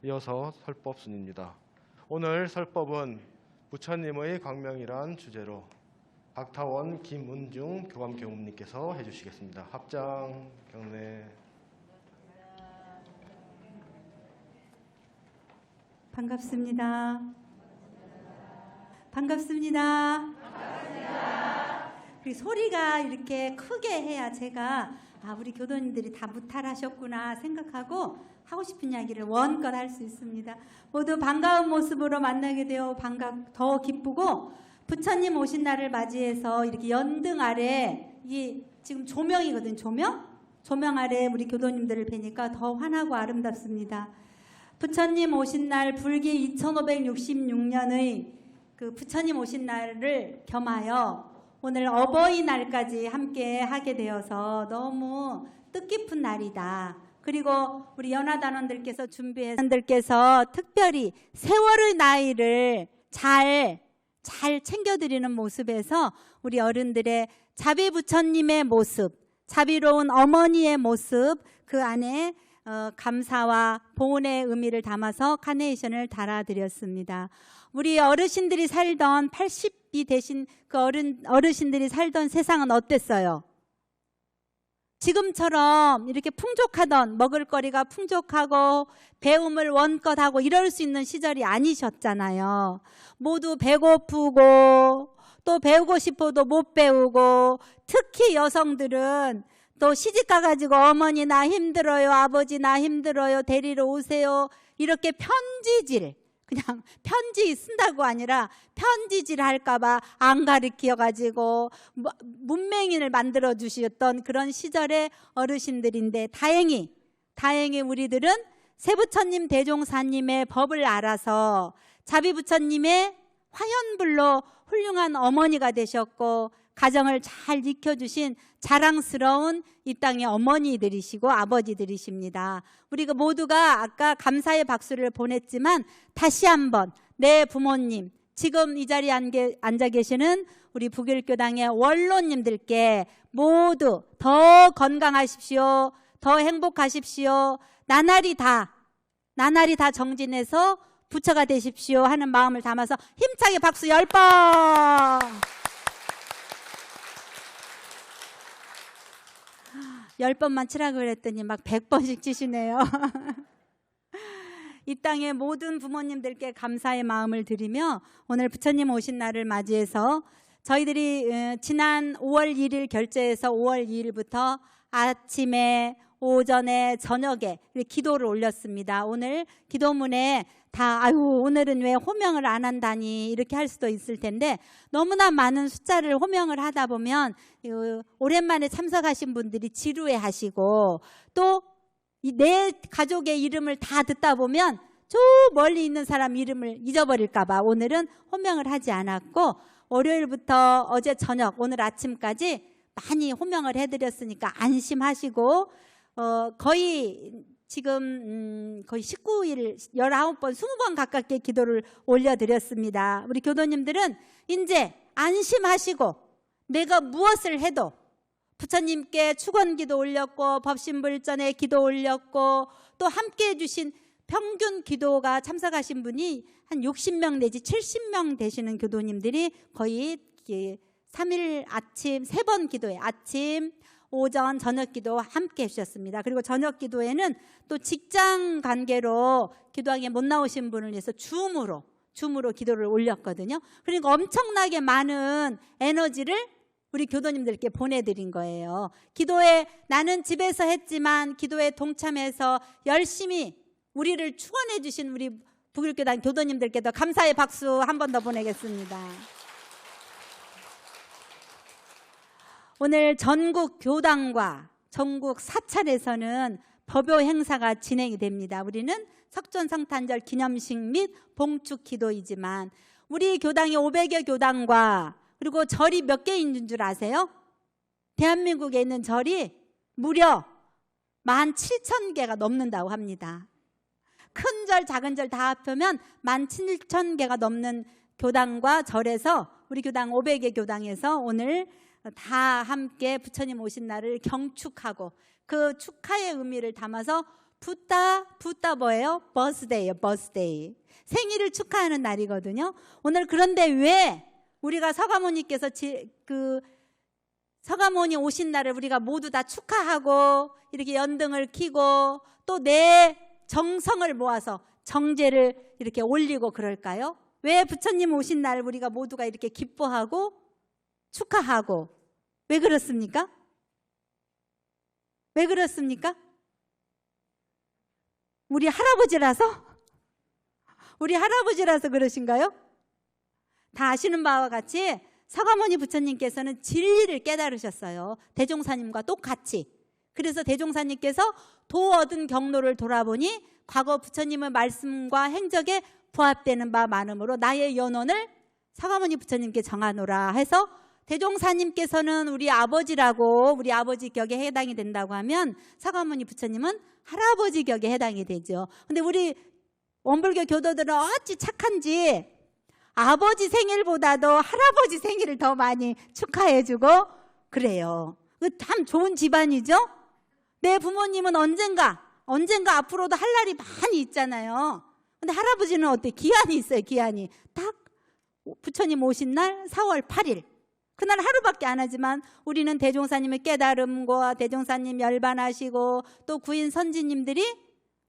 이어서 설법 순입니다. 오늘 설법은 부처님의 광명이란 주제로 박타원, 김은중 교감교무님께서 해주시겠습니다. 합장 경례. 반갑습니다. 반갑습니다. 우리 소리가 이렇게 크게 해야 제가 우리 교도님들이 다 무탈하셨구나 생각하고 하고 싶은 이야기를 원껏 할 수 있습니다. 모두 반가운 모습으로 만나게 되어 더 기쁘고, 부처님 오신 날을 맞이해서 이렇게 연등 아래, 이 지금 조명이거든요. 조명 아래 우리 교도님들을 뵈니까 더 환하고 아름답습니다. 부처님 오신 날 불기 2566년의 그 부처님 오신 날을 겸하여 오늘 어버이날까지 함께 하게 되어서 너무 뜻깊은 날이다. 그리고 우리 연화단원들께서 준비해서 특별히 세월의 나이를 잘 챙겨드리는 모습에서 우리 어른들의 자비 부처님의 모습, 자비로운 어머니의 모습, 그 안에 감사와 보온의 의미를 담아서 카네이션을 달아드렸습니다. 우리 어르신들이 살던 80이 되신 그 어르신들이 살던 세상은 어땠어요? 지금처럼 이렇게 풍족하던, 먹을거리가 풍족하고 배움을 원껏 하고 이럴 수 있는 시절이 아니셨잖아요. 모두 배고프고 또 배우고 싶어도 못 배우고, 특히 여성들은 또 시집가가지고 어머니 나 힘들어요, 아버지 나 힘들어요, 데리러 오세요, 이렇게 편지질, 그냥 편지 쓴다고 아니라 편지질 할까봐 안 가르쳐가지고 문맹인을 만들어 주셨던 그런 시절의 어르신들인데, 다행히 우리들은 세부처님 대종사님의 법을 알아서 자비부처님의 화연불로 훌륭한 어머니가 되셨고, 가정을 잘 익혀주신 자랑스러운 이 땅의 어머니들이시고 아버지들이십니다. 우리가 모두가 아까 감사의 박수를 보냈지만 다시 한번 내 부모님, 지금 이 자리에 앉아 계시는 우리 북일교당의 원로님들께 모두 더 건강하십시오, 더 행복하십시오, 나날이 다 정진해서 부처가 되십시오 하는 마음을 담아서 힘차게 박수 10번. 10번만 치라고 그랬더니 막 100번씩 치시네요. 이 땅의 모든 부모님들께 감사의 마음을 드리며, 오늘 부처님 오신 날을 맞이해서 저희들이 지난 5월 1일 결제해서 5월 2일부터 아침에, 오전에, 저녁에 기도를 올렸습니다. 오늘 기도문에 오늘은 왜 호명을 안 한다니 이렇게 할 수도 있을 텐데, 너무나 많은 숫자를 호명을 하다 보면 오랜만에 참석하신 분들이 지루해하시고, 또 내 가족의 이름을 다 듣다 보면 저 멀리 있는 사람 이름을 잊어버릴까 봐 오늘은 호명을 하지 않았고, 월요일부터 어제 저녁, 오늘 아침까지 많이 호명을 해드렸으니까 안심하시고, 지금 거의 19일, 19번, 20번 가깝게 기도를 올려드렸습니다. 우리 교도님들은 이제 안심하시고, 내가 무엇을 해도 부처님께 축원기도 올렸고, 법신불전에 기도 올렸고, 또 함께 해주신 평균 기도가 참석하신 분이 한 60명 내지 70명 되시는 교도님들이 거의 3일 아침 3번 기도에 아침, 오전, 저녁 기도 함께 해주셨습니다. 그리고 저녁 기도에는 또 직장 관계로 기도하기에 못 나오신 분을 위해서 줌으로 기도를 올렸거든요. 그러니까 엄청나게 많은 에너지를 우리 교도님들께 보내드린 거예요. 기도에, 나는 집에서 했지만 기도에 동참해서 열심히 우리를 축원해 주신 우리 북일교당 교도님들께도 감사의 박수 한 번 더 보내겠습니다. 오늘 전국 교당과 전국 사찰에서는 법요 행사가 진행이 됩니다. 우리는 석존성탄절 기념식 및 봉축 기도이지만, 우리 교당이 500여 교당과 그리고 절이 몇 개 있는 줄 아세요? 대한민국에 있는 절이 무려 17,000개가 넘는다고 합니다. 큰 절, 작은 절 다 합하면 17,000개가 넘는 교당과 절에서 우리 교당 500개 교당에서 오늘 다 함께 부처님 오신 날을 경축하고, 그 축하의 의미를 담아서 붓다 뭐예요? 버스데이예요. 버스데이. 생일을 축하하는 날이거든요. 오늘 그런데 왜 우리가 서가모니께서 서가모니 오신 날을 우리가 모두 다 축하하고 이렇게 연등을 켜고 또 내 정성을 모아서 정제를 이렇게 올리고 그럴까요? 왜 부처님 오신 날 우리가 모두가 이렇게 기뻐하고 축하하고 왜 그렇습니까? 왜 그렇습니까? 우리 할아버지라서? 우리 할아버지라서 그러신가요? 다 아시는 바와 같이 서가모니 부처님께서는 진리를 깨달으셨어요. 대종사님과 똑같이. 그래서 대종사님께서 도 얻은 경로를 돌아보니 과거 부처님의 말씀과 행적에 부합되는 바 많으므로 나의 연원을 서가모니 부처님께 정하노라 해서 대종사님께서는 우리 아버지라고 우리 아버지 격에 해당이 된다고 하면 서가모니 부처님은 할아버지 격에 해당이 되죠. 근데 우리 원불교 교도들은 어찌 착한지 아버지 생일보다도 할아버지 생일을 더 많이 축하해주고 그래요. 참 좋은 집안이죠. 내 부모님은 언젠가 앞으로도 할 날이 많이 있잖아요. 근데 할아버지는 어때? 기한이 있어요. 기한이 딱 부처님 오신 날 4월 8일 그날 하루밖에 안 하지만 우리는 대종사님의 깨달음과 대종사님 열반하시고 또 구인 선지님들이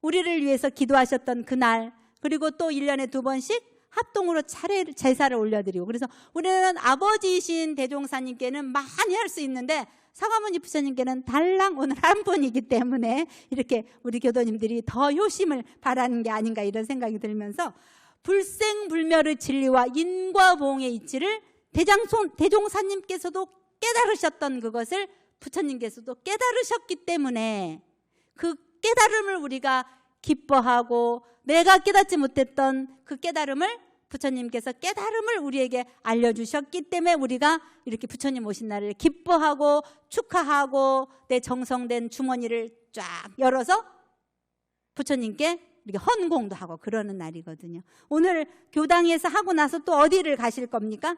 우리를 위해서 기도하셨던 그날 그리고 또 1년에 2번씩 합동으로 제사를 올려드리고 그래서 우리는 아버지이신 대종사님께는 많이 할 수 있는데 서가모니 부처님께는 달랑 오늘 한 분이기 때문에 이렇게 우리 교도님들이 더 효심을 바라는 게 아닌가 이런 생각이 들면서 불생불멸의 진리와 인과보응의 이치를 대종사님께서도 깨달으셨던 그것을 부처님께서도 깨달으셨기 때문에 그 깨달음을 우리가 기뻐하고 내가 깨닫지 못했던 그 깨달음을 부처님께서 깨달음을 우리에게 알려주셨기 때문에 우리가 이렇게 부처님 오신 날을 기뻐하고 축하하고 내 정성된 주머니를 쫙 열어서 부처님께 이렇게 헌공도 하고 그러는 날이거든요. 오늘 교당에서 하고 나서 또 어디를 가실 겁니까?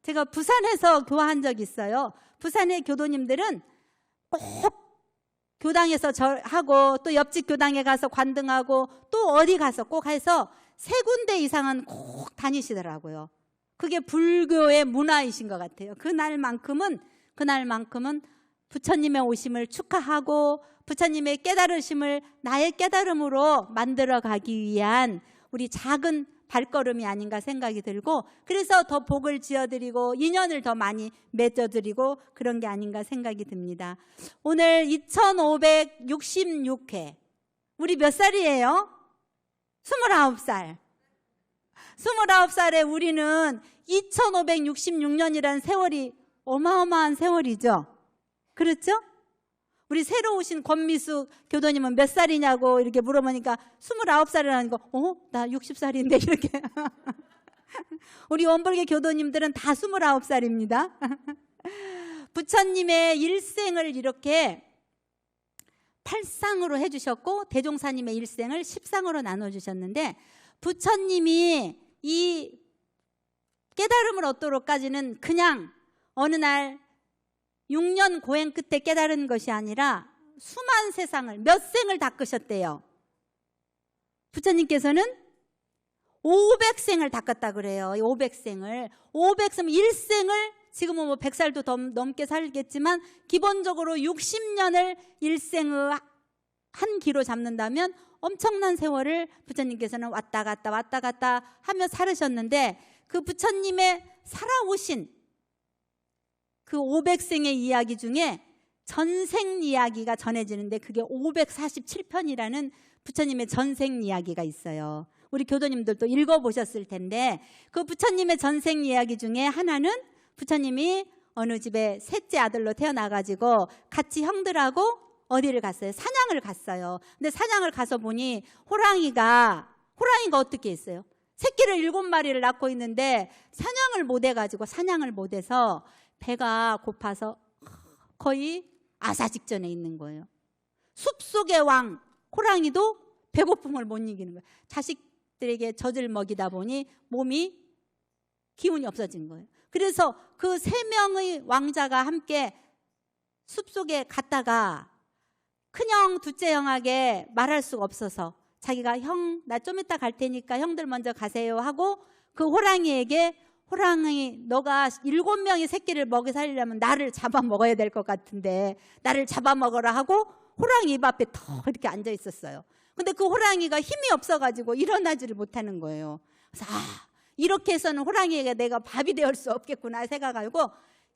제가 부산에서 교화한 적이 있어요. 부산의 교도님들은 꼭 교당에서 하고 또 옆집 교당에 가서 관등하고 또 어디 가서 꼭 해서 3군데 이상은 꼭 다니시더라고요. 그게 불교의 문화이신 것 같아요. 그날만큼은 부처님의 오심을 축하하고 부처님의 깨달으심을 나의 깨달음으로 만들어가기 위한 우리 작은 발걸음이 아닌가 생각이 들고 그래서 더 복을 지어드리고 인연을 더 많이 맺어드리고 그런 게 아닌가 생각이 듭니다. 오늘 2566회 우리 몇 살이에요? 29살. 29살에 우리는 2566년이라는 세월이 어마어마한 세월이죠. 그렇죠? 우리 새로 오신 권미숙 교도님은 몇 살이냐고 이렇게 물어보니까 29살이라는 거, 나 60살인데 이렇게. 우리 원불교 교도님들은 다 29살입니다. 부처님의 일생을 이렇게 8상으로 해주셨고 대종사님의 일생을 10상으로 나눠주셨는데 부처님이 이 깨달음을 얻도록까지는 그냥 어느 날 6년 고행 끝에 깨달은 것이 아니라 수만 세상을 몇 생을 닦으셨대요. 부처님께서는 500생을 닦았다 그래요. 500생을 1생을 지금은 뭐 100살도 더 넘게 살겠지만 기본적으로 60년을 일생의 한 기로 잡는다면 엄청난 세월을 부처님께서는 왔다 갔다 하며 살으셨는데 그 부처님의 살아오신 그 500생의 이야기 중에 전생 이야기가 전해지는데 그게 547편이라는 부처님의 전생 이야기가 있어요. 우리 교도님들도 읽어보셨을 텐데 그 부처님의 전생 이야기 중에 하나는 부처님이 어느 집에 셋째 아들로 태어나가지고 같이 형들하고 어디를 갔어요? 사냥을 갔어요. 근데 사냥을 가서 보니 호랑이가 어떻게 했어요? 새끼를 7마리를 낳고 있는데 사냥을 못해서 배가 고파서 거의 아사 직전에 있는 거예요. 숲속의 왕 호랑이도 배고픔을 못 이기는 거예요. 자식들에게 젖을 먹이다 보니 몸이 기운이 없어진 거예요. 그래서 그 3명의 왕자가 함께 숲속에 갔다가 큰형, 둘째 형에게 말할 수가 없어서 자기가 형, 나 좀 이따 갈 테니까 형들 먼저 가세요 하고 그 호랑이에게 호랑이 너가 7명의 새끼를 먹여 살리려면 나를 잡아먹어야 될 것 같은데 나를 잡아먹어라 하고 호랑이 입 앞에 더 이렇게 앉아 있었어요. 근데 그 호랑이가 힘이 없어가지고 일어나지를 못하는 거예요. 그래서 이렇게 해서는 호랑이에게 내가 밥이 되어 수 없겠구나 생각하고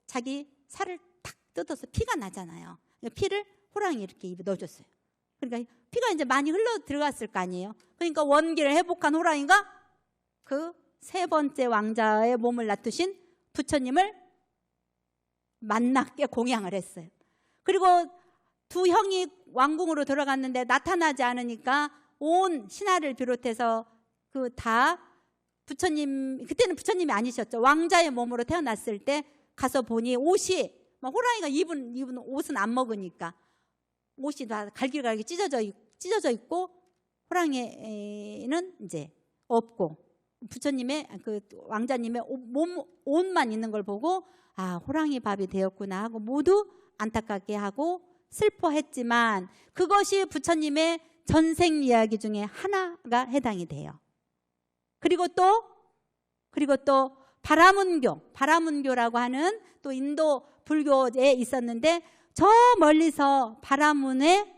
자기 살을 탁 뜯어서 피가 나잖아요. 피를 호랑이 이렇게 입에 넣어줬어요. 그러니까 피가 이제 많이 흘러 들어갔을 거 아니에요. 그러니까 원기를 회복한 호랑이가 그 3번째 왕자의 몸을 놔두신 부처님을 만나게 공양을 했어요. 그리고 두 형이 왕궁으로 들어갔는데 나타나지 않으니까 온 신하를 비롯해서 그 다 부처님, 그때는 부처님이 아니셨죠. 왕자의 몸으로 태어났을 때 가서 보니 옷이 막 호랑이가 입은 옷은 안 먹으니까 옷이 다 갈기갈기 찢어져 있고 호랑이는 이제 없고 부처님의 그 왕자님의 옷만 있는 걸 보고 호랑이 밥이 되었구나 하고 모두 안타깝게 하고 슬퍼했지만 그것이 부처님의 전생 이야기 중에 하나가 해당이 돼요. 그리고 또 바라문교라고 하는 또 인도 불교에 있었는데 저 멀리서 바라문의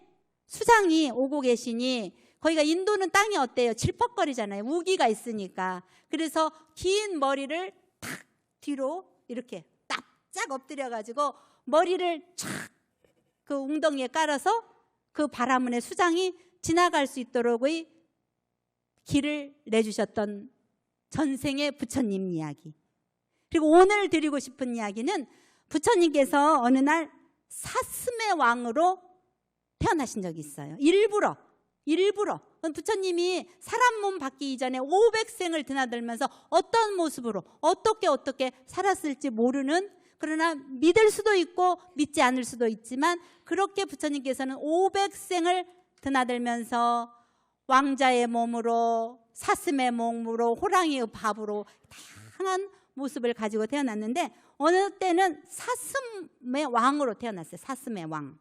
수장이 오고 계시니 거기가 인도는 땅이 어때요? 질퍽거리잖아요. 우기가 있으니까. 그래서 긴 머리를 탁 뒤로 이렇게 납작 엎드려가지고 머리를 촥 그 웅덩이에 깔아서 그 바라문의 수장이 지나갈 수 있도록의 길을 내주셨던 전생의 부처님 이야기. 그리고 오늘 드리고 싶은 이야기는 부처님께서 어느 날 사슴의 왕으로 태어나신 적이 있어요. 일부러 부처님이 사람 몸 받기 이전에 500생을 드나들면서 어떤 모습으로 어떻게 살았을지 모르는, 그러나 믿을 수도 있고 믿지 않을 수도 있지만 그렇게 부처님께서는 500생을 드나들면서 왕자의 몸으로, 사슴의 몸으로, 호랑이의 밥으로 다양한 모습을 가지고 태어났는데 어느 때는 사슴의 왕으로 태어났어요. 사슴의 왕.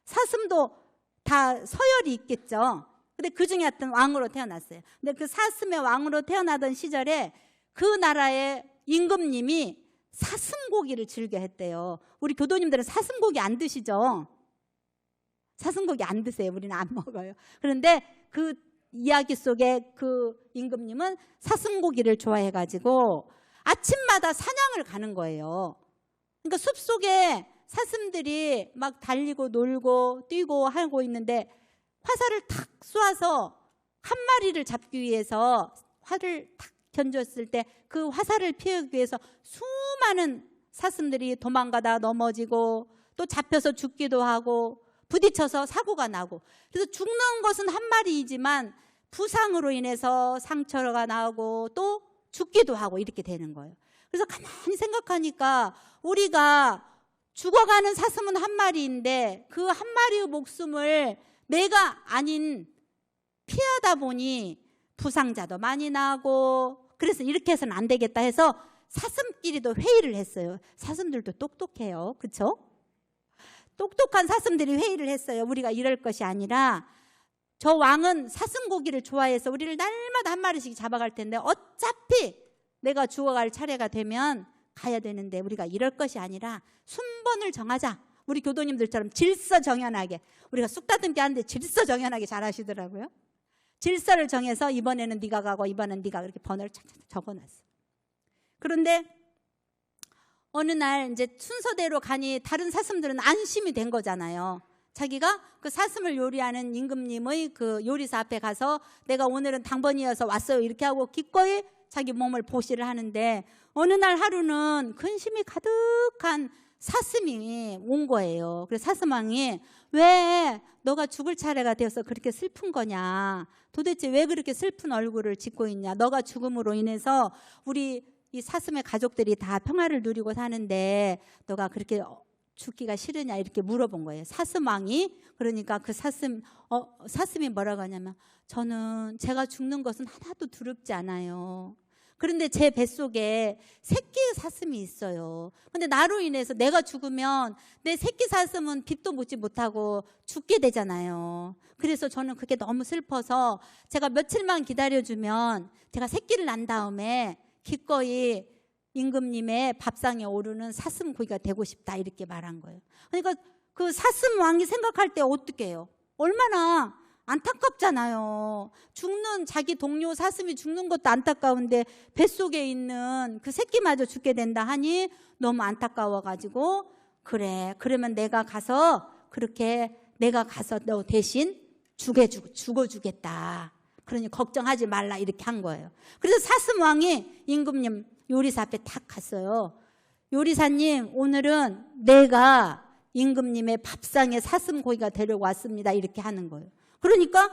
사슴도 다 서열이 있겠죠. 근데 그 중에 어떤 왕으로 태어났어요. 근데 그 사슴의 왕으로 태어나던 시절에 그 나라의 임금님이 사슴고기를 즐겨 했대요. 우리 교도님들은 사슴고기 안 드시죠? 사슴고기 안 드세요. 우리는 안 먹어요. 그런데 그 이야기 속에 그 임금님은 사슴고기를 좋아해가지고 아침마다 사냥을 가는 거예요. 그러니까 숲속에 사슴들이 막 달리고 놀고 뛰고 하고 있는데 화살을 탁 쏘아서 한 마리를 잡기 위해서 활을 탁 던졌을 때 그 화살을 피하기 위해서 수많은 사슴들이 도망가다 넘어지고 또 잡혀서 죽기도 하고 부딪혀서 사고가 나고, 그래서 죽는 것은 한 마리이지만 부상으로 인해서 상처가 나고 또 죽기도 하고 이렇게 되는 거예요. 그래서 가만히 생각하니까 우리가 죽어가는 사슴은 한 마리인데 그 한 마리의 목숨을 내가 아닌 피하다 보니 부상자도 많이 나고, 그래서 이렇게 해서는 안 되겠다 해서 사슴끼리도 회의를 했어요. 사슴들도 똑똑해요. 그렇죠? 똑똑한 사슴들이 회의를 했어요. 우리가 이럴 것이 아니라 저 왕은 사슴고기를 좋아해서 우리를 날마다 한 마리씩 잡아갈 텐데 어차피 내가 죽어갈 차례가 되면 가야 되는데 우리가 이럴 것이 아니라 순번을 정하자. 우리 교도님들처럼 질서정연하게, 우리가 쑥다듬기 하는데 질서정연하게 잘 하시더라고요. 질서를 정해서 이번에는 네가 가고 이번엔 네가, 그렇게 번호를 착착 적어놨어요. 그런데 어느 날 이제 순서대로 가니 다른 사슴들은 안심이 된 거잖아요. 자기가 그 사슴을 요리하는 임금님의 그 요리사 앞에 가서 내가 오늘은 당번이어서 왔어요 이렇게 하고 기꺼이 자기 몸을 보시를 하는데 어느 날 하루는 근심이 가득한 사슴이 온 거예요. 그래서 사슴왕이 왜 너가 죽을 차례가 되어서 그렇게 슬픈 거냐, 도대체 왜 그렇게 슬픈 얼굴을 짓고 있냐, 너가 죽음으로 인해서 우리 이 사슴의 가족들이 다 평화를 누리고 사는데 너가 그렇게 죽기가 싫으냐 이렇게 물어본 거예요. 사슴왕이. 그러니까 그 사슴이 뭐라고 하냐면 저는 제가 죽는 것은 하나도 두렵지 않아요. 그런데 제 뱃속에 새끼 사슴이 있어요. 근데 나로 인해서 내가 죽으면 내 새끼 사슴은 빛도 보지 못하고 죽게 되잖아요. 그래서 저는 그게 너무 슬퍼서 제가 며칠만 기다려주면 제가 새끼를 낳은 다음에 기꺼이 임금님의 밥상에 오르는 사슴 고기가 되고 싶다 이렇게 말한 거예요. 그러니까 그 사슴 왕이 생각할 때 어떻게 해요? 얼마나 안타깝잖아요. 죽는 자기 동료 사슴이 죽는 것도 안타까운데 뱃속에 있는 그 새끼마저 죽게 된다 하니 너무 안타까워가지고 그래 그러면 내가 가서 너 대신 죽어주겠다. 그러니 걱정하지 말라 이렇게 한 거예요. 그래서 사슴 왕이 임금님 요리사 앞에 탁 갔어요. 요리사님 오늘은 내가 임금님의 밥상에 사슴 고기가 데려왔습니다. 이렇게 하는 거예요. 그러니까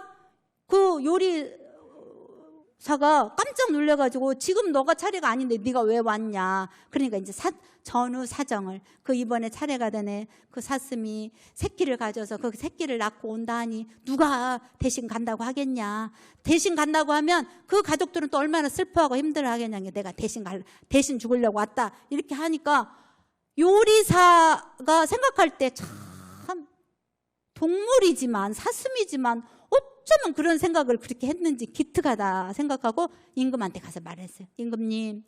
그 요리사가 깜짝 놀라가지고 지금 너가 차례가 아닌데 네가 왜 왔냐. 그러니까 이제 전후 사정을 그 이번에 차례가 되네. 그 사슴이 새끼를 가져서 그 새끼를 낳고 온다 하니 누가 대신 간다고 하겠냐. 대신 간다고 하면 그 가족들은 또 얼마나 슬퍼하고 힘들어하겠냐. 내가 대신 죽으려고 왔다. 이렇게 하니까 요리사가 생각할 때 참 동물이지만 사슴이지만 어쩌면 그런 생각을 그렇게 했는지 기특하다 생각하고 임금한테 가서 말했어요. 임금님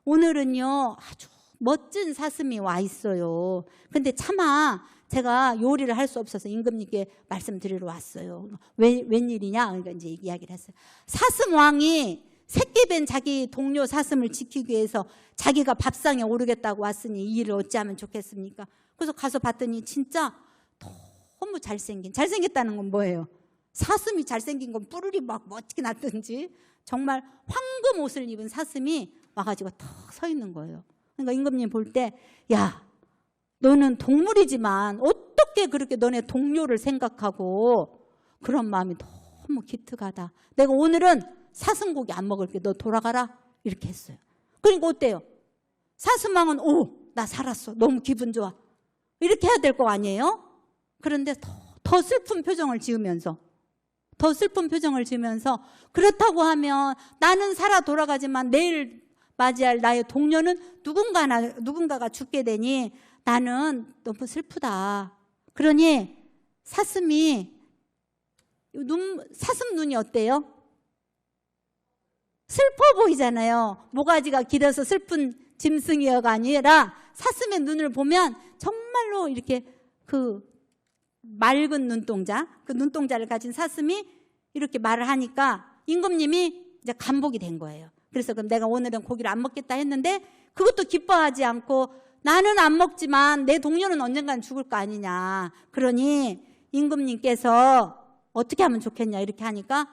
오늘은요 아주 멋진 사슴이 와 있어요. 근데 차마 제가 요리를 할 수 없어서 임금님께 말씀드리러 왔어요. 웬일이냐? 그러니까 이제 이야기를 했어요. 사슴 왕이 새끼 뵌 자기 동료 사슴을 지키기 위해서 자기가 밥상에 오르겠다고 왔으니 이 일을 어찌하면 좋겠습니까? 그래서 가서 봤더니 진짜 너무 잘생겼다는 건 뭐예요? 사슴이 잘생긴 건 뿔이 막 멋지게 났든지 정말 황금 옷을 입은 사슴이 와가지고 턱 서 있는 거예요. 그러니까 임금님 볼 때 야 너는 동물이지만 어떻게 그렇게 너네 동료를 생각하고 그런 마음이 너무 기특하다. 내가 오늘은 사슴고기 안 먹을게. 너 돌아가라. 이렇게 했어요. 그러니까 어때요? 사슴왕은 나 살았어. 너무 기분 좋아. 이렇게 해야 될 거 아니에요? 그런데 더 슬픈 표정을 지으면서 그렇다고 하면 나는 살아 돌아가지만 내일 맞이할 나의 동료는 누군가가 죽게 되니 나는 너무 슬프다. 그러니 사슴 눈이 어때요? 슬퍼 보이잖아요. 모가지가 길어서 슬픈 짐승이어가 아니라 사슴의 눈을 보면 정말로 이렇게 그 맑은 눈동자, 그 눈동자를 가진 사슴이 이렇게 말을 하니까 임금님이 이제 감복이 된 거예요. 그래서 그럼 내가 오늘은 고기를 안 먹겠다 했는데 그것도 기뻐하지 않고 나는 안 먹지만 내 동료는 언젠가는 죽을 거 아니냐. 그러니 임금님께서 어떻게 하면 좋겠냐 이렇게 하니까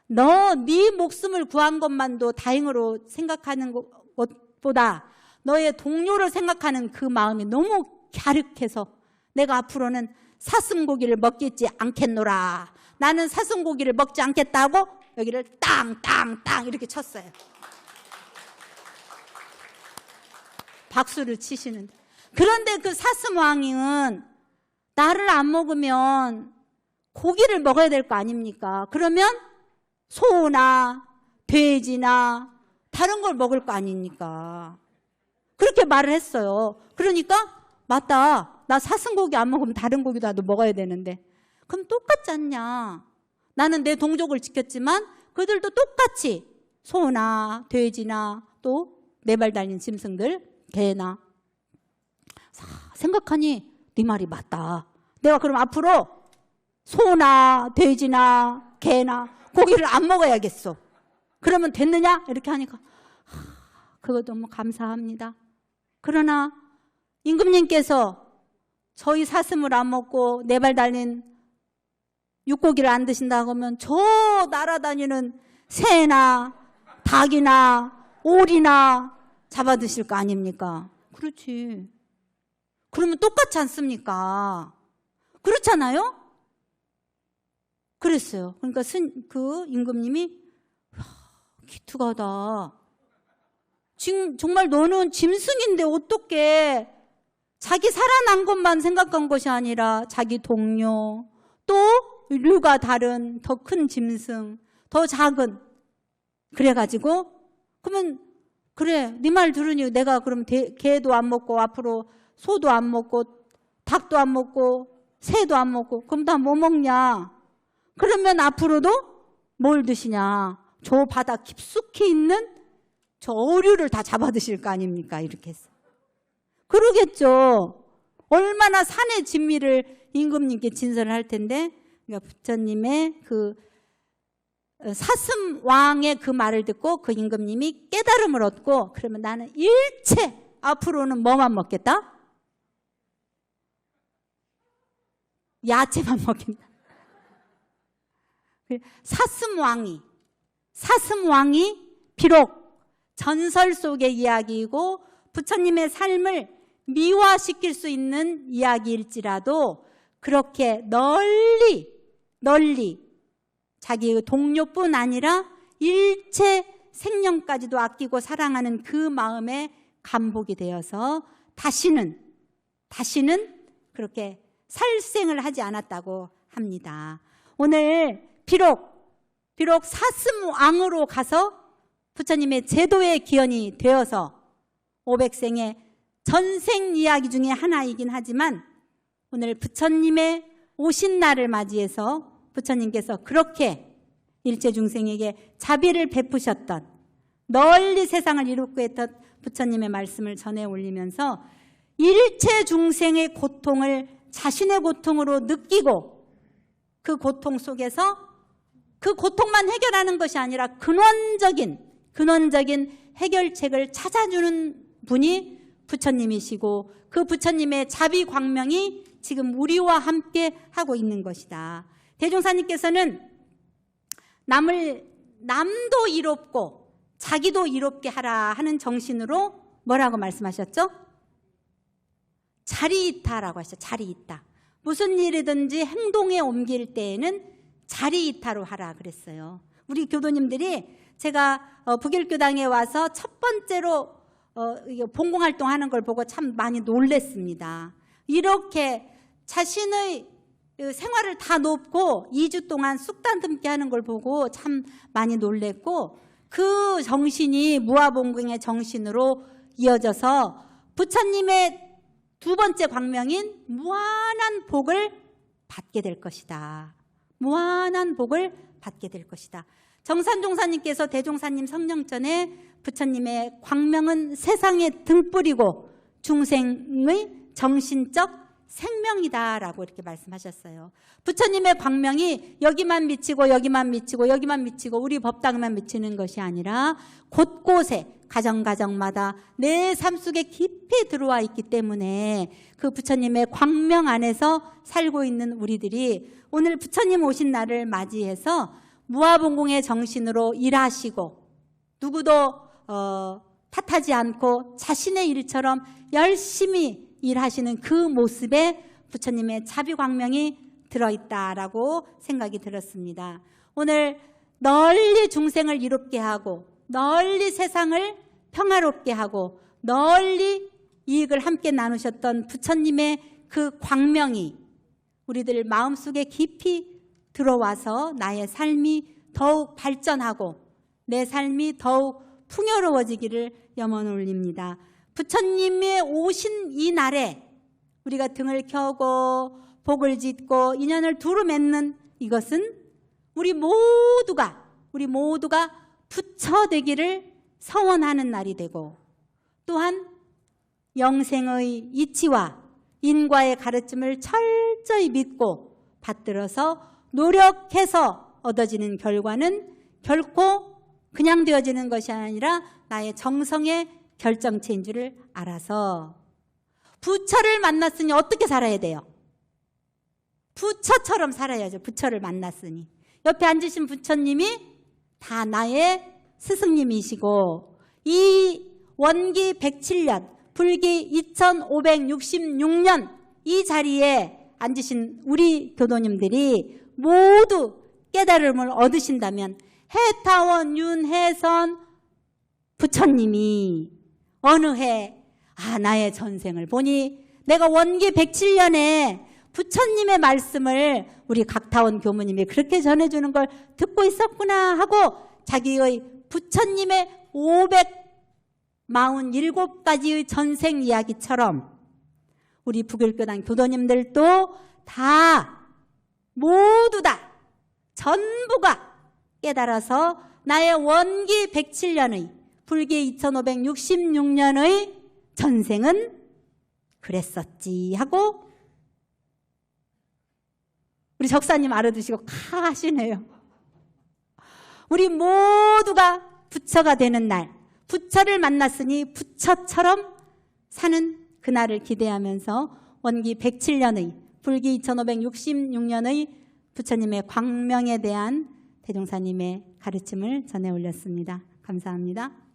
네 목숨을 구한 것만도 다행으로 생각하는 것보다 너의 동료를 생각하는 그 마음이 너무 갸륵해서 내가 앞으로는 사슴고기를 먹겠지 않겠노라. 나는 사슴고기를 먹지 않겠다고 여기를 땅땅땅 이렇게 쳤어요. 박수를 치시는데. 그런데 그 사슴왕은 나를 안 먹으면 고기를 먹어야 될 거 아닙니까? 그러면 소나 돼지나 다른 걸 먹을 거 아닙니까? 그렇게 말을 했어요. 그러니까 맞다. 나 사슴고기 안 먹으면 다른 고기도 나도 먹어야 되는데 그럼 똑같지 않냐. 나는 내 동족을 지켰지만 그들도 똑같이 소나 돼지나 또 네 발 달린 짐승들 개나 생각하니 네 말이 맞다. 내가 그럼 앞으로 소나 돼지나 개나 고기를 안 먹어야겠어. 그러면 됐느냐? 이렇게 하니까 그거 너무 감사합니다. 그러나 임금님께서 저희 사슴을 안 먹고 네 발 달린 육고기를 안 드신다고 하면 저 날아다니는 새나 닭이나 오리나 잡아 드실 거 아닙니까? 그렇지. 그러면 똑같지 않습니까? 그렇잖아요? 그랬어요. 그러니까 그 임금님이 기특하다. 지금 정말 너는 짐승인데 어떻게 자기 살아난 것만 생각한 것이 아니라 자기 동료 또 인류가 다른 더 큰 짐승 더 작은 그래가지고 그러면 그래, 네 말 들으니 내가 그럼 개도 안 먹고 앞으로 소도 안 먹고 닭도 안 먹고 새도 안 먹고 그럼 다 뭐 먹냐? 그러면 앞으로도 뭘 드시냐? 저 바다 깊숙이 있는 저 어류를 다 잡아 드실 거 아닙니까? 이렇게 해서. 그러겠죠. 얼마나 산의 진미를 임금님께 진설을 할 텐데, 그러니까 부처님의 그 사슴 왕의 그 말을 듣고 그 임금님이 깨달음을 얻고, 그러면 나는 일체 앞으로는 뭐만 먹겠다? 야채만 먹겠다. 사슴 왕이 비록 전설 속의 이야기이고 부처님의 삶을 미화시킬 수 있는 이야기일지라도 그렇게 널리 자기의 동료뿐 아니라 일체 생명까지도 아끼고 사랑하는 그 마음에 감복이 되어서 다시는 그렇게 살생을 하지 않았다고 합니다. 오늘 비록 사슴왕으로 가서 부처님의 제도의 기원이 되어서 500생의 전생 이야기 중에 하나이긴 하지만 오늘 부처님의 오신 날을 맞이해서 부처님께서 그렇게 일체 중생에게 자비를 베푸셨던, 널리 세상을 이롭게 했던 부처님의 말씀을 전해 올리면서 일체 중생의 고통을 자신의 고통으로 느끼고 그 고통 속에서 그 고통만 해결하는 것이 아니라 근원적인 해결책을 찾아주는 분이 부처님이시고 그 부처님의 자비 광명이 지금 우리와 함께 하고 있는 것이다. 대종사님께서는 남도 이롭고 자기도 이롭게 하라 하는 정신으로 뭐라고 말씀하셨죠? 자리이타라고 하셨죠. 자리이타. 무슨 일이든지 행동에 옮길 때에는 자리이타로 하라 그랬어요. 우리 교도님들이 제가 북일교당에 와서 첫 번째로 봉공활동하는 걸 보고 참 많이 놀랬습니다. 이렇게 자신의 생활을 다 놓고 2주 동안 쑥단 듬게 하는 걸 보고 참 많이 놀랬고, 그 정신이 무아봉공의 정신으로 이어져서 부처님의 두 번째 광명인 무한한 복을 받게 될 것이다. 무한한 복을 받게 될 것이다. 정산종사님께서 대종사님 성령전에 부처님의 광명은 세상의 등불이고 중생의 정신적 생명이다라고 이렇게 말씀하셨어요. 부처님의 광명이 여기만 비치고 여기만 비치고 여기만 비치고 우리 법당만 비치는 것이 아니라 곳곳에 가정가정마다 내 삶 속에 깊이 들어와 있기 때문에 그 부처님의 광명 안에서 살고 있는 우리들이 오늘 부처님 오신 날을 맞이해서 무아봉공의 정신으로 일하시고 누구도 탓하지 않고 자신의 일처럼 열심히 일하시는 그 모습에 부처님의 자비광명이 들어있다라고 생각이 들었습니다. 오늘 널리 중생을 이롭게 하고 널리 세상을 평화롭게 하고 널리 이익을 함께 나누셨던 부처님의 그 광명이 우리들 마음속에 깊이 들어와서 나의 삶이 더욱 발전하고 내 삶이 더욱 풍요로워지기를 염원 올립니다. 부처님의 오신 이 날에 우리가 등을 켜고 복을 짓고 인연을 두루 맺는 이것은 우리 모두가 부처 되기를 서원하는 날이 되고, 또한 영생의 이치와 인과의 가르침을 철저히 믿고 받들어서 노력해서 얻어지는 결과는 결코 그냥 되어지는 것이 아니라 나의 정성의 결정체인 줄을 알아서 부처를 만났으니 어떻게 살아야 돼요? 부처처럼 살아야죠. 부처를 만났으니. 옆에 앉으신 부처님이 다 나의 스승님이시고 이 원기 107년, 불기 2566년 이 자리에 앉으신 우리 교도님들이 모두 깨달음을 얻으신다면 해타원 윤혜선 부처님이 어느 해 나의 전생을 보니 내가 원기 107년에 부처님의 말씀을 우리 각타원 교무님이 그렇게 전해주는 걸 듣고 있었구나 하고 자기의 부처님의 547가지의 전생 이야기처럼 우리 부결교단 교도님들도 다 모두 다 전부가 깨달아서 나의 원기 107년의 불기 2566년의 전생은 그랬었지 하고 우리 적사님 알아두시고 카 하시네요. 우리 모두가 부처가 되는 날, 부처를 만났으니 부처처럼 사는 그날을 기대하면서 원기 107년의 불기 2566년의 부처님의 광명에 대한 대종사님의 가르침을 전해 올렸습니다. 감사합니다.